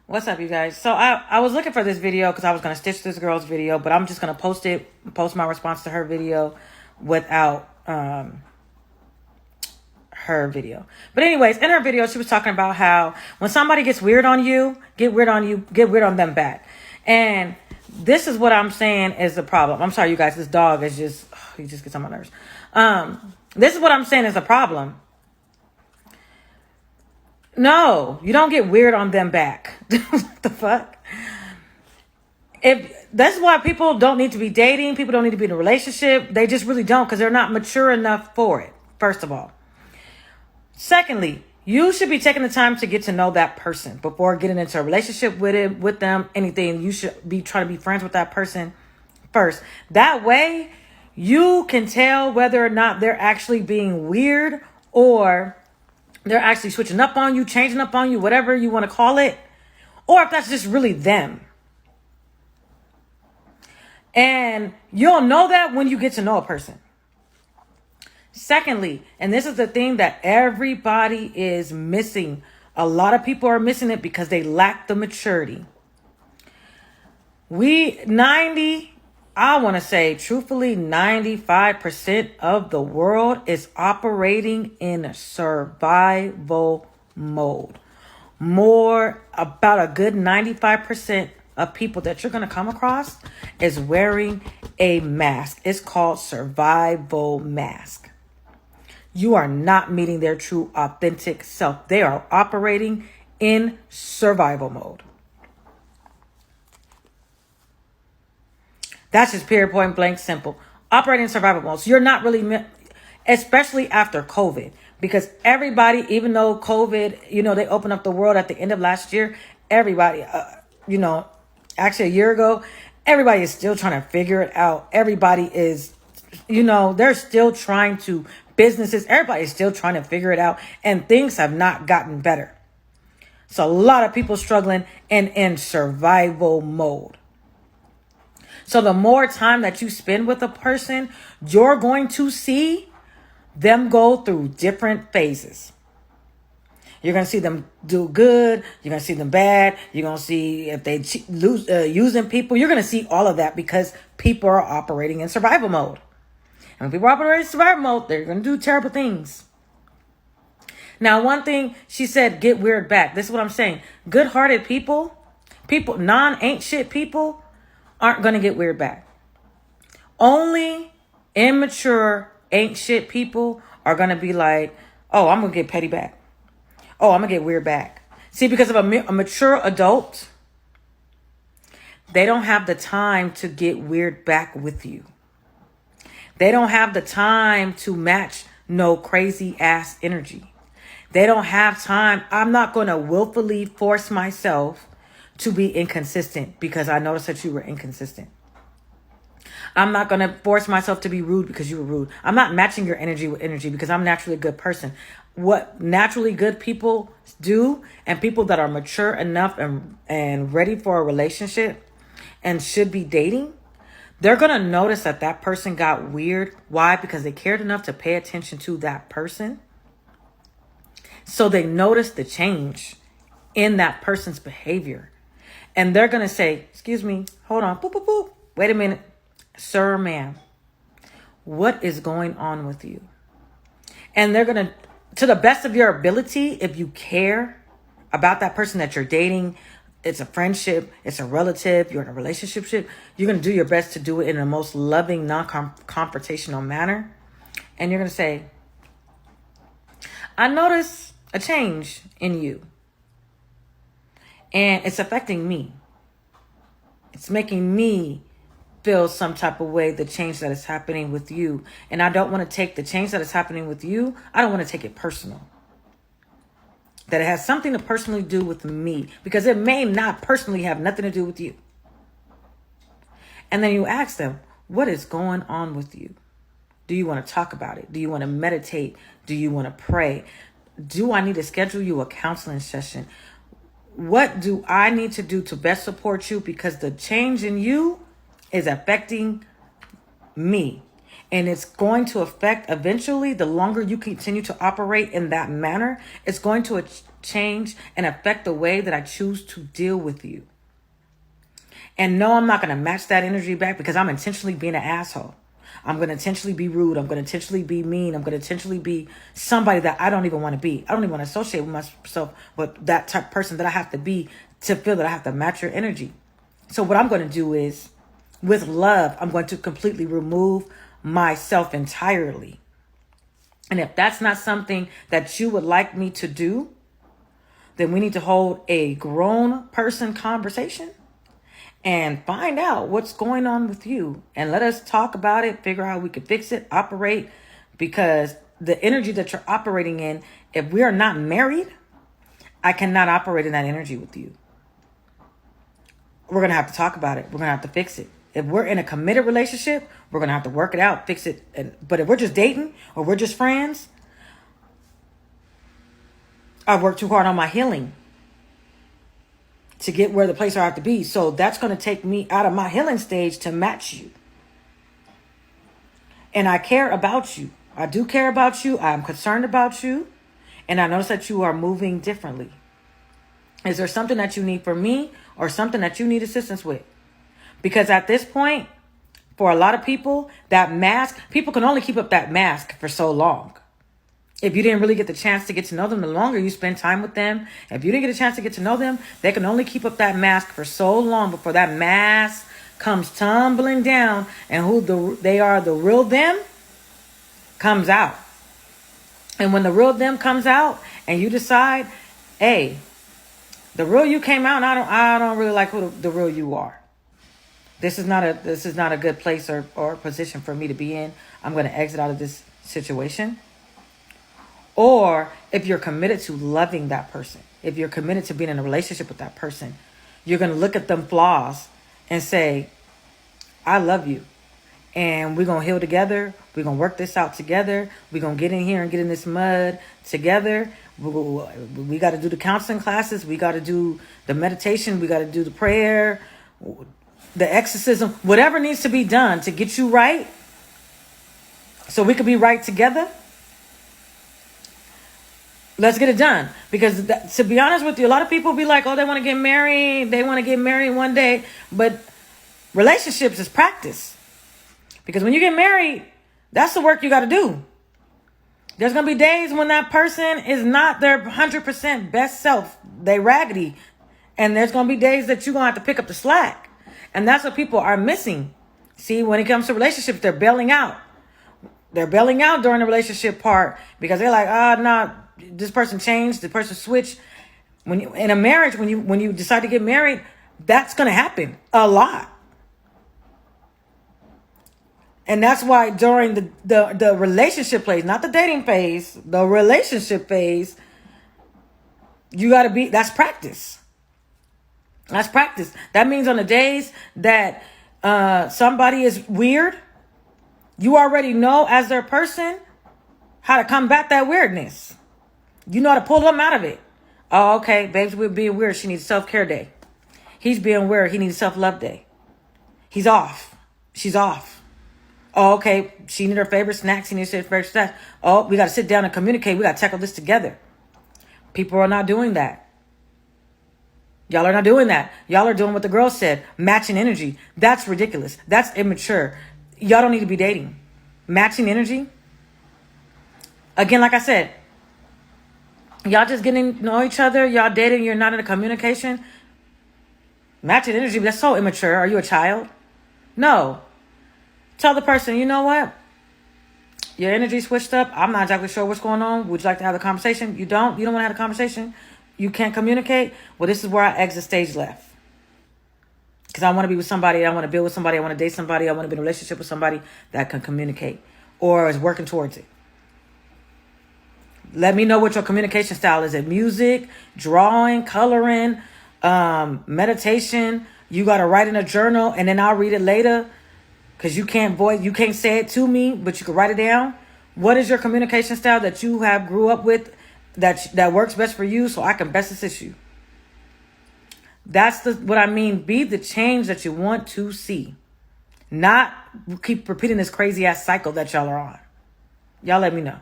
What's up, you guys? So I was looking for this video because I was going to stitch this girl's video, but I'm just going to post my response to her video without her video. But anyways, in her video, she was talking about how when somebody gets weird on you, get weird on them back. And this is what I'm saying is the problem. I'm sorry, you guys. This dog is just, he just gets on my nerves. This is what I'm saying is the problem. No, you don't get weird on them back. What the fuck? If that's why people don't need to be dating, people don't need to be in a relationship. They just really don't, because they're not mature enough for it. First of all. Secondly, you should be taking the time to get to know that person before getting into a relationship with them, anything. You should be trying to be friends with that person first. That way, you can tell whether or not they're actually being weird or they're actually switching up on you, changing up on you, whatever you want to call it, or if that's just really them. And you'll know that when you get to know a person. Secondly, and this is the thing that everybody is missing. A lot of people are missing it because they lack the maturity. I want to say truthfully, 95% of the world is operating in survival mode. About a good 95% of people that you're going to come across is wearing a mask. It's called survival mask. You are not meeting their true, authentic self. They are operating in survival mode. That's just period, point blank, simple. Operating in survival mode. So you're not really, especially after COVID, because everybody, even though COVID, they opened up the world at the end of last year, everybody, actually a year ago, everybody is still trying to figure it out. Everybody is, they're still trying to, businesses, everybody is still trying to figure it out, and things have not gotten better. So a lot of people struggling and in survival mode. So the more time that you spend with a person, you're going to see them go through different phases. You're going to see them do good. You're going to see them bad. You're going to see if they using people. You're going to see all of that because people are operating in survival mode. And when people operate in survival mode, they're going to do terrible things. Now, one thing she said, get weird back. This is what I'm saying. Good-hearted people, non-ain't shit people, aren't going to get weird back. Only immature, ain't shit people are going to be like, oh, I'm going to get petty back. Oh, I'm going to get weird back. See, because of a mature adult, they don't have the time to get weird back with you. They don't have the time to match no crazy ass energy. They don't have time. I'm not going to willfully force myself to be inconsistent because I noticed that you were inconsistent. I'm not going to force myself to be rude because you were rude. I'm not matching your energy with energy because I'm naturally a good person. What naturally good people do, and people that are mature enough and ready for a relationship and should be dating, they're going to notice that that person got weird. Why? Because they cared enough to pay attention to that person. So they noticed the change in that person's behavior. And they're going to say, excuse me, hold on, boop, boop, boop. Wait a minute, sir, ma'am, what is going on with you? And they're going to the best of your ability, if you care about that person that you're dating, it's a friendship, it's a relative, you're in a relationship, you're going to do your best to do it in the most loving, non-confrontational manner. And you're going to say, I notice a change in you. And it's affecting me. It's making me feel some type of way, the change that is happening with you. And I don't want to take the change that is happening with you, I don't want to take it personal. That it has something to personally do with me, because it may not personally have nothing to do with you. And then you ask them, what is going on with you? Do you want to talk about it? Do you want to meditate? Do you want to pray? Do I need to schedule you a counseling session? What do I need to do to best support you? Because the change in you is affecting me. And it's going to affect eventually, the longer you continue to operate in that manner, it's going to change and affect the way that I choose to deal with you. And no, I'm not going to match that energy back because I'm intentionally being an asshole. I'm going to intentionally be rude. I'm going to intentionally be mean. I'm going to intentionally be somebody that I don't even want to be. I don't even want to associate with myself with that type of person that I have to be to feel that I have to match your energy. So what I'm going to do is, with love, I'm going to completely remove myself entirely. And if that's not something that you would like me to do, then we need to hold a grown person conversation and find out what's going on with you. And let us talk about it, figure out how we can fix it, operate. Because the energy that you're operating in, if we are not married, I cannot operate in that energy with you. We're going to have to talk about it. We're going to have to fix it. If we're in a committed relationship, we're going to have to work it out, fix it. But if we're just dating or we're just friends, I've worked too hard on my healing to get where the place I have to be. So that's going to take me out of my healing stage to match you. And I care about you. I do care about you. I'm concerned about you. And I notice that you are moving differently. Is there something that you need from me or something that you need assistance with? Because at this point, for a lot of people, that mask, people can only keep up that mask for so long. If you didn't really get the chance to get to know them, the longer you spend time with them, if you didn't get a chance to get to know them, they can only keep up that mask for so long before that mask comes tumbling down and they are, the real them, comes out. And when the real them comes out and you decide, hey, the real you came out, and I don't really like who the real you are. This is not a good place or position for me to be in. I'm going to exit out of this situation. Or if you're committed to loving that person, if you're committed to being in a relationship with that person, you're going to look at them flaws and say, I love you. And we're going to heal together. We're going to work this out together. We're going to get in here and get in this mud together. We got to do the counseling classes. We got to do the meditation. We got to do the prayer, the exorcism, whatever needs to be done to get you right so we could be right together. Let's get it done. Because to be honest with you, a lot of people be like, oh, they want to get married. They want to get married one day. But relationships is practice. Because when you get married, that's the work you got to do. There's going to be days when that person is not their 100% best self. They raggedy. And there's going to be days that you're going to have to pick up the slack. And that's what people are missing. See, when it comes to relationships, they're bailing out. They're bailing out during the relationship part because they're like, no, this person changed, the person switched. When you in a marriage, when you decide to get married, that's going to happen a lot. And that's why during the relationship phase, not the dating phase, the relationship phase, you got to be, that's practice. That's practice. That means on the days that somebody is weird, you already know as their person how to combat that weirdness. You know how to pull them out of it. Oh, okay, babes, we're being weird. She needs a self-care day. He's being weird. He needs a self-love day. He's off. She's off. Oh, okay, she needs her favorite snacks. He needs her favorite snacks. Oh, we got to sit down and communicate. We got to tackle this together. People are not doing that. Y'all are not doing that. Y'all are doing what the girl said, matching energy. That's ridiculous. That's immature. Y'all don't need to be dating. Matching energy. Again, like I said, y'all just getting to know each other. Y'all dating. You're not in a communication. Matching energy. That's so immature. Are you a child? No. Tell the person, you know what? Your energy switched up. I'm not exactly sure what's going on. Would you like to have a conversation? You don't? You don't want to have a conversation? You can't communicate? Well, this is where I exit stage left. Because I want to be with somebody. I want to build with somebody. I want to date somebody. I want to be in a relationship with somebody that can communicate or is working towards it. Let me know what your communication style is. It music, drawing, coloring, meditation? You got to write in a journal and then I'll read it later because you can't say it to me, but you can write it down. What is your communication style that you have grew up with that works best for you so I can best assist you? That's what I mean. Be the change that you want to see. not keep repeating this crazy ass cycle that y'all are on. Y'all let me know.